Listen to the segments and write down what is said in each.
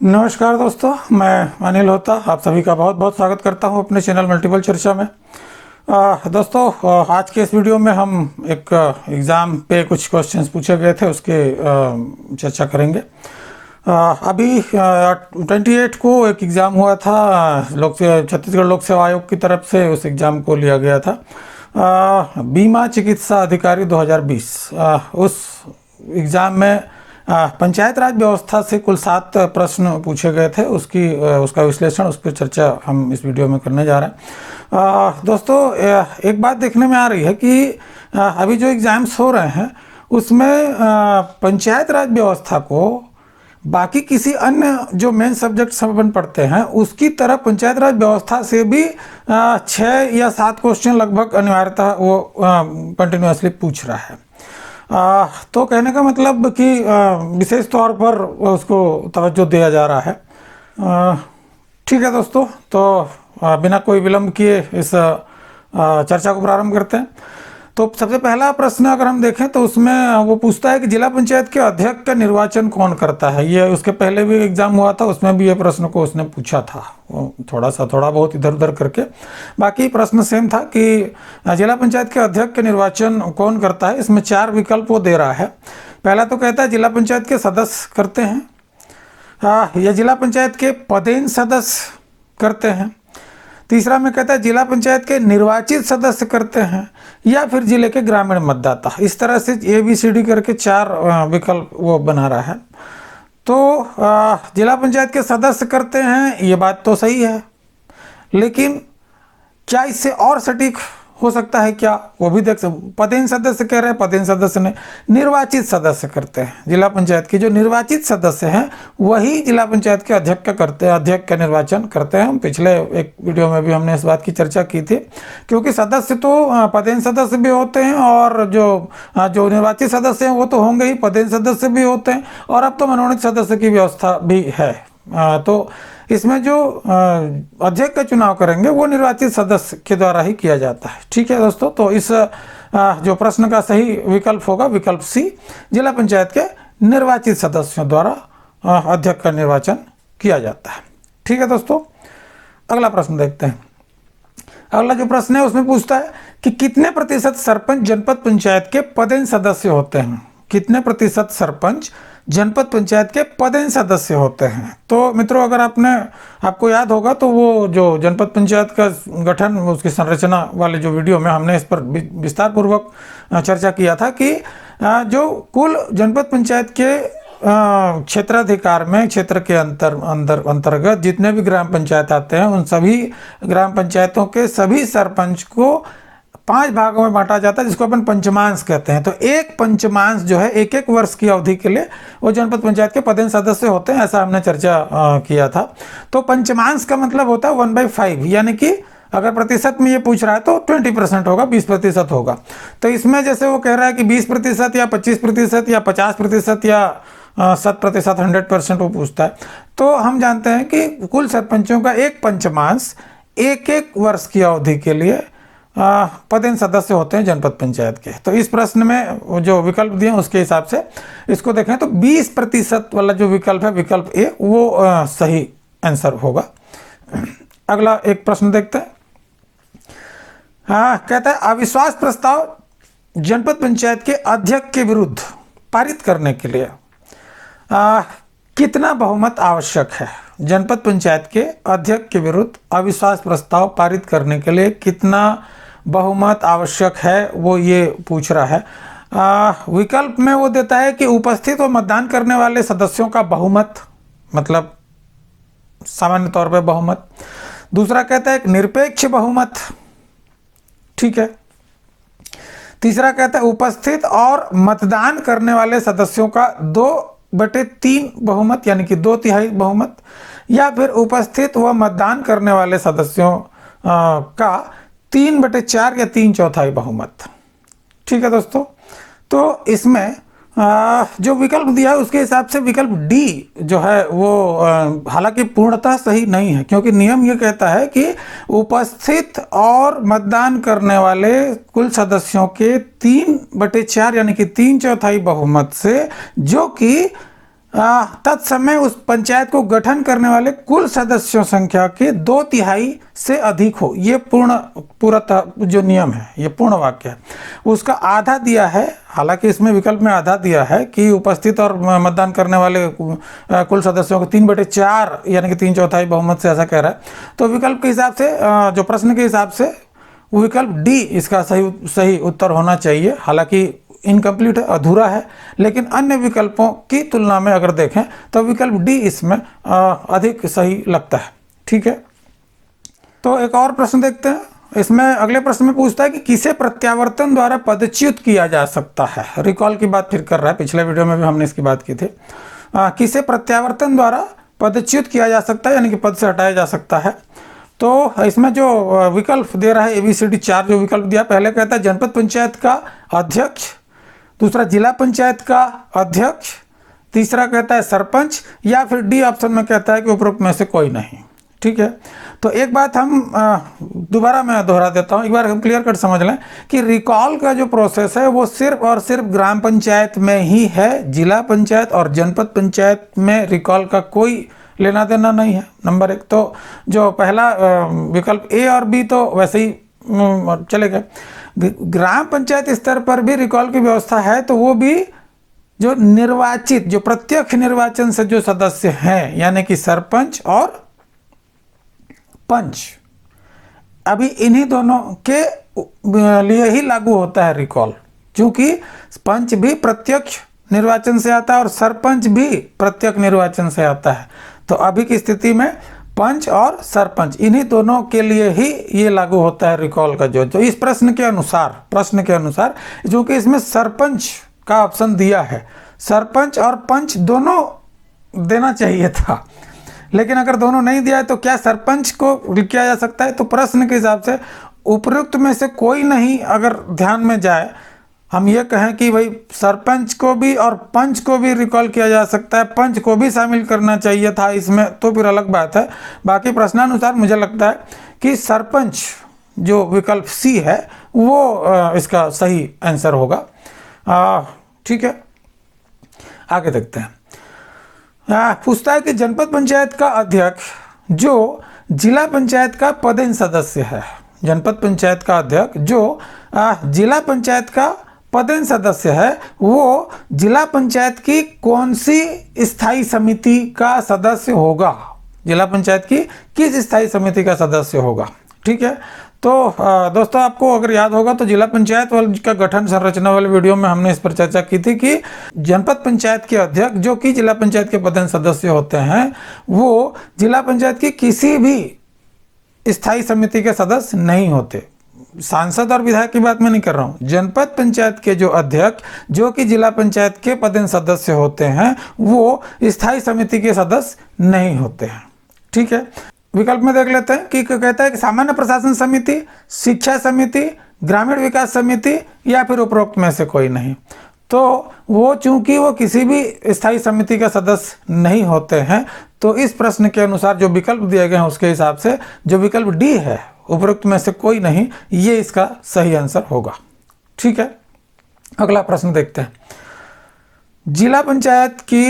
नमस्कार दोस्तों, मैं अनिल होता आप सभी का बहुत बहुत स्वागत करता हूं अपने चैनल मल्टीपल चर्चा में। दोस्तों, आज के इस वीडियो में हम एक एग्ज़ाम पे कुछ क्वेश्चंस पूछे गए थे उसके चर्चा करेंगे। अभी 28 को एक एग्ज़ाम हुआ था छत्तीसगढ़ लोक सेवा आयोग की तरफ से। उस एग्ज़ाम को लिया गया था बीमा चिकित्सा अधिकारी 2020। उस एग्ज़ाम में पंचायत राज व्यवस्था से कुल 7 प्रश्न पूछे गए थे। उसका विश्लेषण, उस पर चर्चा हम इस वीडियो में करने जा रहे हैं। दोस्तों, एक बात देखने में आ रही है कि अभी जो एग्ज़ाम्स हो रहे हैं उसमें पंचायत राज व्यवस्था को बाकी किसी अन्य जो मेन सब्जेक्ट सब अपन पढ़ते हैं उसकी तरह पंचायत राज व्यवस्था से भी 6 या 7 क्वेश्चन लगभग अनिवार्यतः वो कंटिन्यूसली पूछ रहा है। तो कहने का मतलब कि विशेष तौर पर उसको तवज्जो दिया जा रहा है। ठीक है दोस्तों, तो बिना कोई विलंब किए इस चर्चा को प्रारंभ करते हैं। तो सबसे पहला प्रश्न अगर हम देखें तो उसमें वो पूछता है कि जिला पंचायत के अध्यक्ष का निर्वाचन कौन करता है। ये उसके पहले भी एग्जाम हुआ था, उसमें भी ये प्रश्न को उसने पूछा था, थोड़ा बहुत इधर उधर करके। बाकी प्रश्न सेम था कि जिला पंचायत के अध्यक्ष का निर्वाचन कौन करता है। इसमें 4 विकल्प वो दे रहा है। पहला तो कहता है जिला पंचायत के सदस्य करते हैं, या जिला पंचायत के पदेन सदस्य करते हैं। तीसरा में कहता है जिला पंचायत के निर्वाचित सदस्य करते हैं, या फिर जिले के ग्रामीण मतदाता। इस तरह से ABCD करके 4 विकल्प वो बना रहा है। तो जिला पंचायत के सदस्य करते हैं, ये बात तो सही है, लेकिन क्या इससे और सटीक हो सकता है क्या, वो भी देख सकते। पदेन सदस्य कह रहे हैं, पदेन सदस्य ने निर्वाचित सदस्य करते हैं। जिला पंचायत के जो निर्वाचित सदस्य हैं वही जिला पंचायत के अध्यक्ष का करते हैं, अध्यक्ष का निर्वाचन करते हैं। हम पिछले एक वीडियो में भी हमने इस बात की चर्चा की थी, क्योंकि सदस्य तो पदेन सदस्य भी होते हैं और जो निर्वाचित सदस्य हैं वो तो होंगे ही, पदेन सदस्य भी होते हैं, और अब तो मनोनीत सदस्य की व्यवस्था भी है। तो इसमें जो अध्यक्ष का चुनाव करेंगे वो निर्वाचित सदस्य के द्वारा ही किया जाता है। ठीक है दोस्तों, तो इस जो प्रश्न का सही विकल्प होगा विकल्प C, जिला पंचायत के निर्वाचित सदस्यों द्वारा अध्यक्ष का निर्वाचन किया जाता है। ठीक है दोस्तों, अगला प्रश्न देखते हैं। अगला जो प्रश्न है उसमें पूछता है कि कितने प्रतिशत सरपंच जनपद पंचायत के पदेन सदस्य होते हैं। कितने प्रतिशत सरपंच जनपद पंचायत के पदेन सदस्य होते हैं। तो मित्रों, अगर आपको याद होगा तो वो जो जनपद पंचायत का गठन, उसकी संरचना वाले जो वीडियो में हमने इस पर विस्तार पूर्वक चर्चा किया था कि जो कुल जनपद पंचायत के क्षेत्राधिकार में, क्षेत्र के अंतर्गत जितने भी ग्राम पंचायत आते हैं उन सभी ग्राम पंचायतों के सभी सरपंच को 5 भागों में बांटा जाता है, जिसको अपन पंचमांश कहते हैं। तो एक पंचमांश जो है 1-1 वर्ष की अवधि के लिए वो जनपद पंचायत के पदेन सदस्य होते हैं, ऐसा हमने चर्चा किया था। तो पंचमांश का मतलब होता है 1/5, यानी कि अगर प्रतिशत में ये पूछ रहा है तो 20% होगा, 20% होगा। तो इसमें जैसे वो कह रहा है कि 20% या 25% या 50% या 100%, 100% वो पूछता है। तो हम जानते हैं कि कुल सरपंचों का एक पंचमांश 1-1 वर्ष की अवधि के लिए पदेन सदस्य होते हैं जनपद पंचायत के। तो इस प्रश्न में जो विकल्प दिए उसके हिसाब से इसको देखें तो 20% वाला जो विकल्प है, विकल्प A, वो सही आंसर होगा। अगला एक प्रश्न देखते हैं। कहता है अविश्वास प्रस्ताव जनपद पंचायत के अध्यक्ष के विरुद्ध पारित करने के लिए कितना बहुमत आवश्यक है। जनपद पंचायत के अध्यक्ष के विरुद्ध अविश्वास प्रस्ताव पारित करने के लिए कितना बहुमत आवश्यक है, वो ये पूछ रहा है। विकल्प में वो देता है कि उपस्थित और मतदान करने वाले सदस्यों का बहुमत, मतलब सामान्य तौर पे बहुमत। दूसरा कहता है एक निरपेक्ष बहुमत। ठीक है। तीसरा कहता है उपस्थित और मतदान करने वाले सदस्यों का 2/3 बहुमत, यानी कि 2/3 बहुमत, या फिर उपस्थित व मतदान करने वाले सदस्यों का 3/4 या 3/4 बहुमत। ठीक है दोस्तों, तो इसमें जो विकल्प दिया है उसके हिसाब से विकल्प D जो है वो हालांकि पूर्णतः सही नहीं है, क्योंकि नियम ये कहता है कि उपस्थित और मतदान करने वाले कुल सदस्यों के 3/4 यानी कि 3/4 बहुमत से, जो कि तत्समय उस पंचायत को गठन करने वाले कुल सदस्यों संख्या के 2/3 से अधिक हो। ये पूरा जो नियम है, ये पूर्ण वाक्य है। उसका आधा दिया है, हालांकि इसमें विकल्प में आधा दिया है कि उपस्थित और मतदान करने वाले कुल सदस्यों को 3/4 यानी कि 3/4 बहुमत से ऐसा कह रहा है। तो विकल्प के हिसाब से, जो प्रश्न के हिसाब से, विकल्प डी इसका सही उत्तर होना चाहिए। हालांकि इनकम्प्लीट है, अधूरा है, लेकिन अन्य विकल्पों की तुलना में अगर देखें तो विकल्प डी इसमें अधिक सही लगता है। ठीक है, तो एक और प्रश्न देखते हैं। इसमें अगले प्रश्न में पूछता है कि किसे प्रत्यावर्तन द्वारा पदच्युत किया जा सकता है। रिकॉल की बात फिर कर रहा है, पिछले वीडियो में भी हमने इसकी बात की थी। किसे प्रत्यावर्तन द्वारा पदच्युत किया जा सकता है, यानी कि पद से हटाया जा सकता है। तो इसमें जो विकल्प दे रहा है ABCD 4 जो विकल्प दिया, पहले कहता है जनपद पंचायत का अध्यक्ष, दूसरा जिला पंचायत का अध्यक्ष, तीसरा कहता है सरपंच, या फिर डी ऑप्शन में कहता है कि उपरोक्त में से कोई नहीं। ठीक है, तो एक बात हम दोबारा मैं दोहरा देता हूँ, एक बार हम क्लियर कट समझ लें कि रिकॉल का जो प्रोसेस है वो सिर्फ और सिर्फ ग्राम पंचायत में ही है। जिला पंचायत और जनपद पंचायत में रिकॉल का कोई लेना देना नहीं है, नंबर 1। तो जो पहला विकल्प ए और बी तो वैसे ही चलेगा। ग्राम पंचायत स्तर पर भी रिकॉल की व्यवस्था है, तो वो भी जो निर्वाचित, जो प्रत्यक्ष निर्वाचन से जो सदस्य हैं, यानी कि सरपंच और पंच, अभी इन्हीं दोनों के लिए ही लागू होता है रिकॉल, क्योंकि पंच भी प्रत्यक्ष निर्वाचन से आता है और सरपंच भी प्रत्यक्ष निर्वाचन से आता है। तो अभी की स्थिति में पंच और सरपंच इन्हीं दोनों के लिए ही ये लागू होता है रिकॉल का जो इस प्रश्न के अनुसार क्योंकि इसमें सरपंच का ऑप्शन दिया है, सरपंच और पंच दोनों देना चाहिए था, लेकिन अगर दोनों नहीं दिया है तो क्या सरपंच को किया जा सकता है। तो प्रश्न के हिसाब से उपयुक्त में से कोई नहीं अगर ध्यान में जाए, हम ये कहें कि भाई सरपंच को भी और पंच को भी रिकॉल किया जा सकता है, पंच को भी शामिल करना चाहिए था इसमें, तो फिर अलग बात है। बाकी प्रश्नानुसार मुझे लगता है कि सरपंच जो विकल्प सी है वो इसका सही आंसर होगा। ठीक है, आगे देखते हैं। पूछता है कि जनपद पंचायत का अध्यक्ष जो जिला पंचायत का पदेन सदस्य है, जनपद पंचायत का अध्यक्ष जो जिला पंचायत का पदेन सदस्य है, वो जिला पंचायत की कौन सी स्थायी समिति का सदस्य होगा, जिला पंचायत की किस स्थायी समिति का सदस्य होगा। ठीक है, तो दोस्तों आपको अगर याद होगा तो जिला पंचायत वाले का गठन संरचना वाले वीडियो में हमने इस पर चर्चा की थी कि जनपद पंचायत के अध्यक्ष जो कि जिला पंचायत के पदेन सदस्य होते हैं, वो जिला पंचायत की किसी भी स्थायी समिति के सदस्य नहीं होते। सांसद और विधायक की बात मैं नहीं कर रहा हूँ, जनपद पंचायत के जो अध्यक्ष जो कि जिला पंचायत के पदेन सदस्य होते हैं वो स्थायी समिति के सदस्य नहीं होते हैं। ठीक है, विकल्प में देख लेते हैं कि कहता है कि सामान्य प्रशासन समिति, शिक्षा समिति, ग्रामीण विकास समिति, या फिर उपरोक्त में से कोई नहीं। तो वो चूंकि वो किसी भी स्थायी समिति का सदस्य नहीं होते हैं, तो इस प्रश्न के अनुसार जो विकल्प दिए गए हैं उसके हिसाब से जो विकल्प डी है, उपरोक्त में से कोई नहीं, ये इसका सही आंसर होगा। ठीक है, अगला प्रश्न देखते हैं। जिला पंचायत की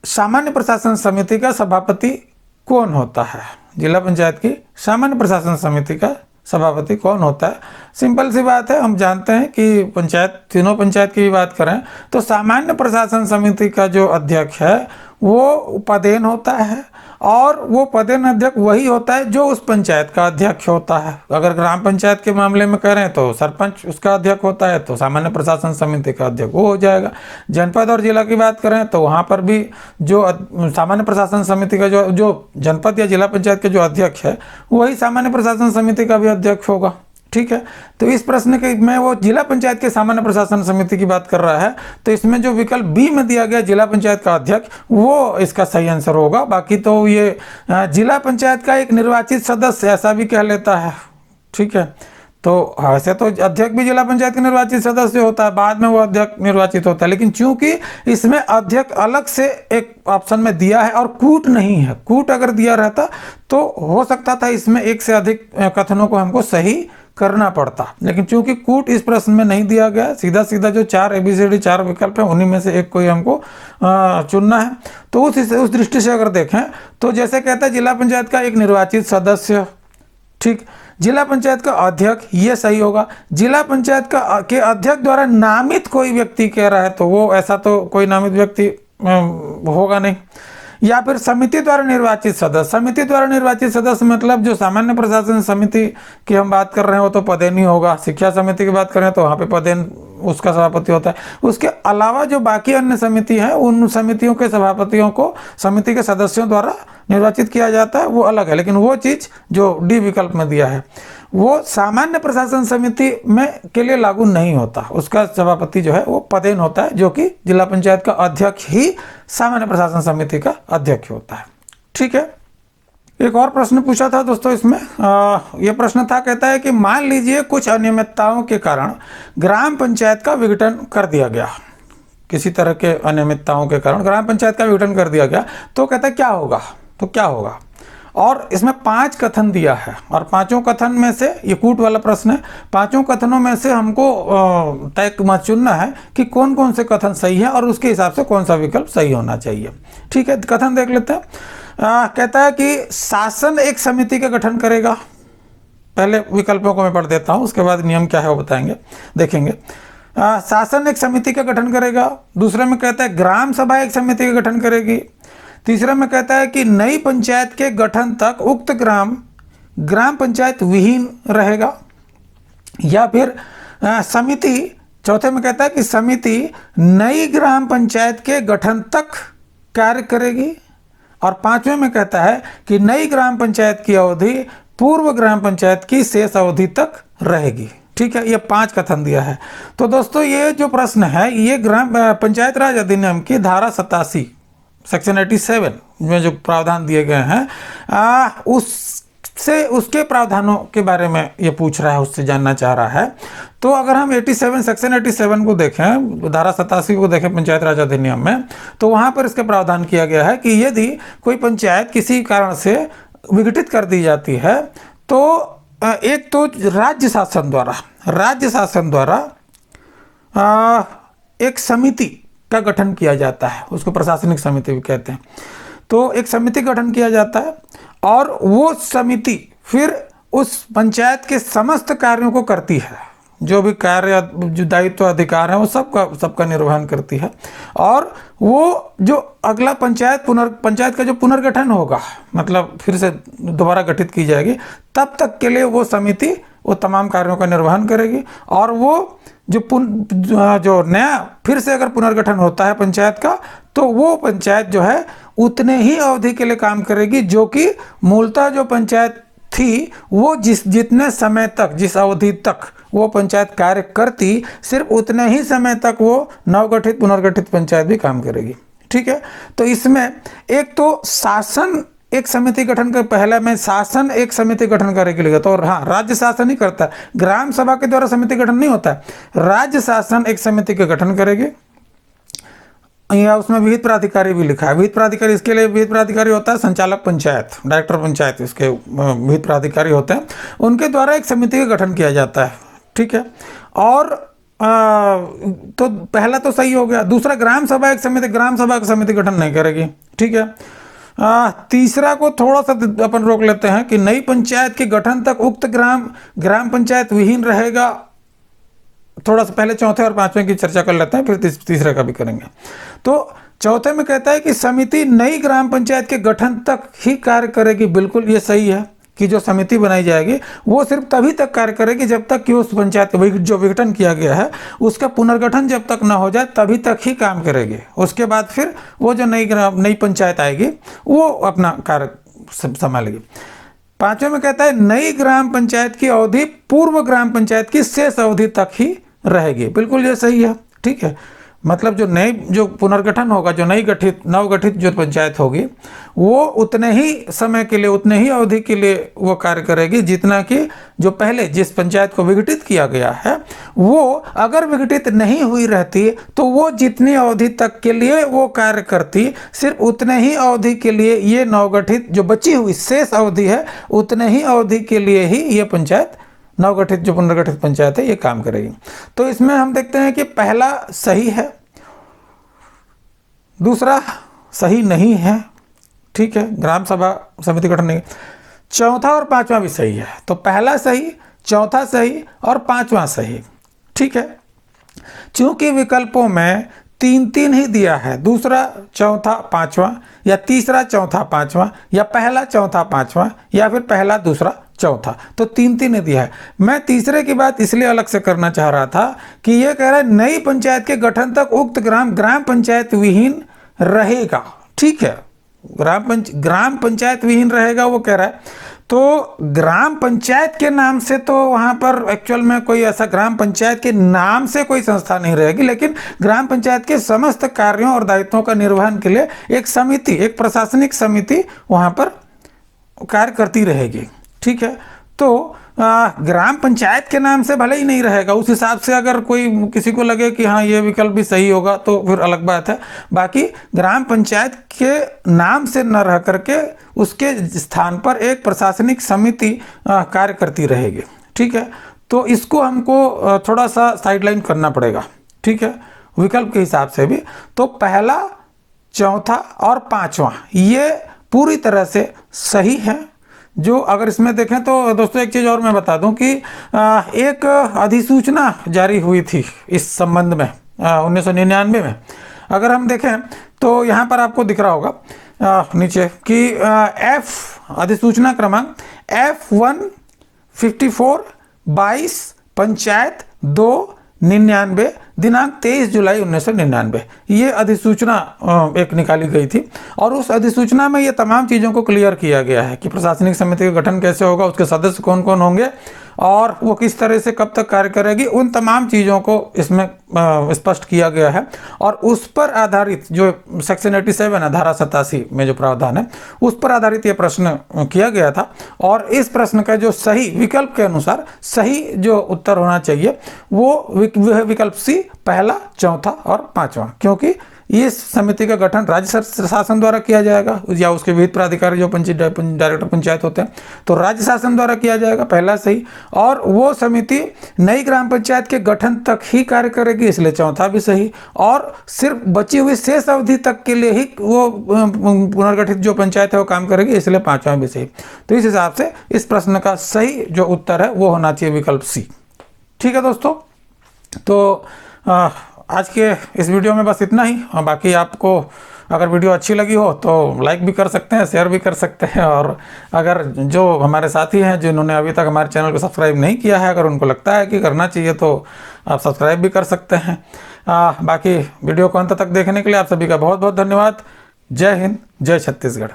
सामान्य प्रशासन समिति का सभापति कौन होता है? जिला पंचायत की सामान्य प्रशासन समिति का सभापति कौन होता है? सिंपल सी बात है, हम जानते हैं कि पंचायत, तीनों पंचायत की भी बात करें तो सामान्य प्रशासन समिति का जो अध्यक्ष है वो पदेन होता है, और वो पदेन अध्यक्ष वही होता है जो उस पंचायत का अध्यक्ष होता है। अगर ग्राम पंचायत के मामले में करें तो सरपंच उसका अध्यक्ष होता है, तो सामान्य प्रशासन समिति का अध्यक्ष वो हो जाएगा। जनपद और जिला की बात करें तो वहाँ पर भी जो सामान्य प्रशासन समिति का जो जनपद या जिला पंचायत के जो अध्यक्ष है वही सामान्य प्रशासन समिति का भी अध्यक्ष होगा। ठीक है, तो इस प्रश्न के में वो जिला पंचायत के सामान्य प्रशासन समिति की बात कर रहा है, तो इसमें जो विकल्प बी में दिया गया जिला पंचायत का अध्यक्ष वो इसका सही आंसर होगा। बाकी तो ये जिला पंचायत का एक निर्वाचित सदस्य ऐसा भी कह लेता है। ठीक है, तो ऐसे तो अध्यक्ष भी जिला पंचायत के निर्वाचित सदस्य होता है, बाद में वो अध्यक्ष निर्वाचित होता है, लेकिन चूंकि इसमें अध्यक्ष अलग से एक ऑप्शन में दिया है और कूट नहीं है, कूट अगर दिया रहता तो हो सकता था इसमें एक से अधिक कथनों को हमको सही करना पड़ता। लेकिन चूंकि कूट इस प्रश्न में नहीं दिया गया, सीधा सीधा जो 4 ABCD 4 विकल्प है उन्हीं में से एक कोई हमको चुनना है। तो उस दृष्टि से अगर देखें तो जैसे कहता है जिला पंचायत का एक निर्वाचित सदस्य, ठीक, जिला पंचायत का अध्यक्ष, ये सही होगा। जिला पंचायत के अध्यक्ष द्वारा नामित कोई व्यक्ति कह रहा है तो वो ऐसा तो कोई नामित व्यक्ति होगा नहीं। या फिर समिति द्वारा निर्वाचित सदस्य, समिति द्वारा निर्वाचित सदस्य मतलब जो सामान्य प्रशासन समिति की हम बात कर रहे हैं वो तो पदेन ही होगा। शिक्षा समिति की बात कर रहे हैं तो वहाँ पे पदेन उसका सभापति होता है। उसके अलावा जो बाकी अन्य समिति हैं उन समितियों के सभापतियों को समिति के सदस्यों द्वारा निर्वाचित किया जाता है, वो अलग है। लेकिन वो चीज़ जो डी विकल्प में दिया है वो सामान्य प्रशासन समिति में के लिए लागू नहीं होता। उसका सभापति जो है वो पदेन होता है, जो कि जिला पंचायत का अध्यक्ष ही सामान्य प्रशासन समिति का अध्यक्ष होता है। ठीक है, एक और प्रश्न पूछा था दोस्तों इसमें, यह प्रश्न था, कहता है कि मान लीजिए कुछ अनियमितताओं के कारण ग्राम पंचायत का विघटन कर दिया गया, किसी तरह के अनियमितताओं के कारण ग्राम पंचायत का विघटन कर दिया गया, तो कहता है क्या होगा, तो क्या होगा। और इसमें 5 कथन दिया है और 5 कथन में से, ये कूट वाला प्रश्न है, 5 कथनों में से हमको तय चुनना है कि कौन कौन से कथन सही है और उसके हिसाब से कौन सा विकल्प सही होना चाहिए। ठीक है, कथन देख लेते हैं। कहता है कि शासन एक समिति का गठन करेगा। पहले विकल्पों को मैं पढ़ देता हूँ, उसके बाद नियम क्या है वो बताएंगे, देखेंगे। शासन एक समिति का गठन करेगा। दूसरे में कहता है ग्राम सभा एक समिति का गठन करेगी। तीसरे में कहता है कि नई पंचायत के गठन तक उक्त ग्राम पंचायत विहीन रहेगा। या फिर समिति, चौथे में कहता है कि समिति नई ग्राम पंचायत के गठन तक कार्य करेगी। और 5वें में कहता है कि नई ग्राम पंचायत की अवधि पूर्व ग्राम पंचायत की शेष अवधि तक रहेगी। ठीक है, ये 5 कथन दिया है। तो दोस्तों ये जो प्रश्न है ये ग्राम पंचायत राज अधिनियम की धारा 87 सेक्शन 87 में जो प्रावधान दिए गए हैं उसके प्रावधानों के बारे में ये पूछ रहा है, उससे जानना चाह रहा है। तो अगर हम 87 सेक्शन 87 को देखें, धारा 87 को देखें पंचायत राज अधिनियम में, तो वहाँ पर इसका प्रावधान किया गया है कि यदि कोई पंचायत किसी कारण से विघटित कर दी जाती है तो एक तो राज्य शासन द्वारा एक समिति का गठन किया जाता है, उसको प्रशासनिक समिति भी कहते हैं। तो एक समिति गठन किया जाता है और वो समिति फिर उस पंचायत के समस्त कार्यों को करती है, जो भी कार्य जो दायित्व अधिकार है वो सबका निर्वहन करती है। और वो जो अगला पंचायत का जो पुनर्गठन होगा, मतलब फिर से दोबारा गठित की जाएगी, तब तक के लिए वो समिति वो तमाम कार्यों का निर्वहन करेगी। और वो जो नया फिर से अगर पुनर्गठन होता है पंचायत का, तो वो पंचायत जो है उतने ही अवधि के लिए काम करेगी जो कि मूलतः जो पंचायत थी वो जितने समय तक, जिस अवधि तक वो पंचायत कार्य करती, सिर्फ उतने ही समय तक वो नवगठित पुनर्गठित पंचायत भी काम करेगी। ठीक है, तो इसमें एक तो शासन एक समिति गठन कर, पहला में शासन एक समिति गठन करेगी लिखा, तो हाँ राज्य शासन ही करता है, ग्राम सभा के द्वारा समिति गठन नहीं होता है। राज्य शासन एक समिति का गठन करेगी। या उसमें विहित प्राधिकारी भी लिखा है। विहित प्राधिकारी, इसके लिए विहित प्राधिकारी होता है संचालक पंचायत, डायरेक्टर पंचायत, इसके विहित प्राधिकारी होते हैं, उनके द्वारा एक समिति का गठन किया जाता है। ठीक है, और तो पहला तो सही हो गया। दूसरा, ग्राम सभा एक समिति, ग्राम सभा की समिति गठन नहीं करेगी। ठीक है, तीसरा को थोड़ा सा अपन रोक लेते हैं कि नई पंचायत के गठन तक उक्त ग्राम पंचायत विहीन रहेगा। थोड़ा सा पहले चौथे और 5वें की चर्चा कर लेते हैं, फिर तीसरे का भी करेंगे। तो चौथे में कहता है कि समिति नई ग्राम पंचायत के गठन तक ही कार्य करेगी। बिल्कुल ये सही है कि जो समिति बनाई जाएगी वो सिर्फ तभी तक कार्य करेगी जब तक कि उस पंचायत जो विघटन किया गया है उसका पुनर्गठन जब तक ना हो जाए तभी तक ही काम करेगी। उसके बाद फिर वो जो नई पंचायत आएगी वो अपना कार्य संभालेगी। 5वें में कहता है नई ग्राम पंचायत की अवधि पूर्व ग्राम पंचायत की शेष अवधि तक ही रहेगी। बिल्कुल ये सही है। ठीक है, मतलब जो पुनर्गठन होगा, जो नवगठित जो पंचायत होगी वो उतने ही समय के लिए, उतने ही अवधि के लिए वो कार्य करेगी जितना कि जो पहले जिस पंचायत को विघटित किया गया है वो अगर विघटित नहीं हुई रहती तो वो जितनी अवधि तक के लिए वो कार्य करती, सिर्फ उतने ही अवधि के लिए ये नवगठित जो बची हुई शेष अवधि है उतने ही अवधि के लिए ही ये पंचायत नवगठित जो पुनर्गठित पंचायत है ये काम करेगी। तो इसमें हम देखते हैं कि पहला सही है, दूसरा सही नहीं है, ठीक है, ग्राम सभा समिति गठन नहीं। चौथा और पांचवा भी सही है, तो पहला सही, चौथा सही और पांचवा सही, ठीक है। चूंकि विकल्पों में 3-3 ही दिया है, दूसरा चौथा पांचवा या तीसरा चौथा पांचवा या पहला चौथा पांचवा या फिर पहला दूसरा चौथा, तो 3-3 ही दिया है। मैं तीसरे की बात इसलिए अलग से करना चाह रहा था कि ये कह रहा है नई पंचायत के गठन तक उक्त ग्राम पंचायत विहीन रहेगा, ठीक है, ग्राम पंचायत विहीन रहेगा वो कह रहा है। तो ग्राम पंचायत के नाम से तो वहाँ पर एक्चुअल में कोई ऐसा ग्राम पंचायत के नाम से कोई संस्था नहीं रहेगी, लेकिन ग्राम पंचायत के समस्त कार्यों और दायित्वों का निर्वहन के लिए एक समिति, एक प्रशासनिक समिति वहाँ पर कार्य करती रहेगी, ठीक है। तो ग्राम पंचायत के नाम से भले ही नहीं रहेगा, उस हिसाब से अगर कोई किसी को लगे कि हाँ ये विकल्प भी सही होगा तो फिर अलग बात है। बाकी ग्राम पंचायत के नाम से न रह करके उसके स्थान पर एक प्रशासनिक समिति कार्य करती रहेगी, ठीक है। तो इसको हमको थोड़ा सा साइडलाइन करना पड़ेगा, ठीक है, विकल्प के हिसाब से भी। तो पहला, चौथा और पांचवा ये पूरी तरह से सही है। जो अगर इसमें देखें तो दोस्तों एक चीज़ और मैं बता दूं कि एक अधिसूचना जारी हुई थी इस संबंध में 1999 में। अगर हम देखें तो यहाँ पर आपको दिख रहा होगा नीचे कि अधिसूचना क्रमांक F154/22 पंचायत 2/99 दिनांक 23 जुलाई 1999 ये अधिसूचना एक निकाली गई थी। और उस अधिसूचना में ये तमाम चीज़ों को क्लियर किया गया है कि प्रशासनिक समिति का गठन कैसे होगा, उसके सदस्य कौन कौन होंगे और वो किस तरह से कब तक कार्य करेगी, उन तमाम चीज़ों को इसमें स्पष्ट किया गया है। और उस पर आधारित जो सेक्शन 87 है, धारा 87 में जो प्रावधान है, उस पर आधारित ये प्रश्न किया गया था। और इस प्रश्न का जो सही विकल्प के अनुसार सही जो उत्तर होना चाहिए वो विकल्प सी, पहला, चौथा और पांचवा, क्योंकि इस समिति का गठन राज्य शासन द्वारा किया जाएगा या उसके विहित प्राधिकारी जो डायरेक्टर पंचायत होते हैं तो राज्य शासन द्वारा किया जाएगा, पहला सही। और वो समिति नई ग्राम पंचायत के गठन तक ही कार्य करेगी, इसलिए चौथा भी सही। और सिर्फ बची हुई शेष अवधि तक के लिए ही वो पुनर्गठित जो पंचायत है वो काम करेगी, इसलिए पांचवा भी सही। तो इस हिसाब से इस प्रश्न का सही जो उत्तर है वो होना चाहिए विकल्प सी, ठीक है दोस्तों। तो आज के इस वीडियो में बस इतना ही। बाकी आपको अगर वीडियो अच्छी लगी हो तो लाइक भी कर सकते हैं, शेयर भी कर सकते हैं। और अगर जो हमारे साथी हैं जिन्होंने अभी तक हमारे चैनल को सब्सक्राइब नहीं किया है, अगर उनको लगता है कि करना चाहिए तो आप सब्सक्राइब भी कर सकते हैं। बाकी वीडियो को अंत तक देखने के लिए आप सभी का बहुत बहुत धन्यवाद। जय हिंद, जय छत्तीसगढ़।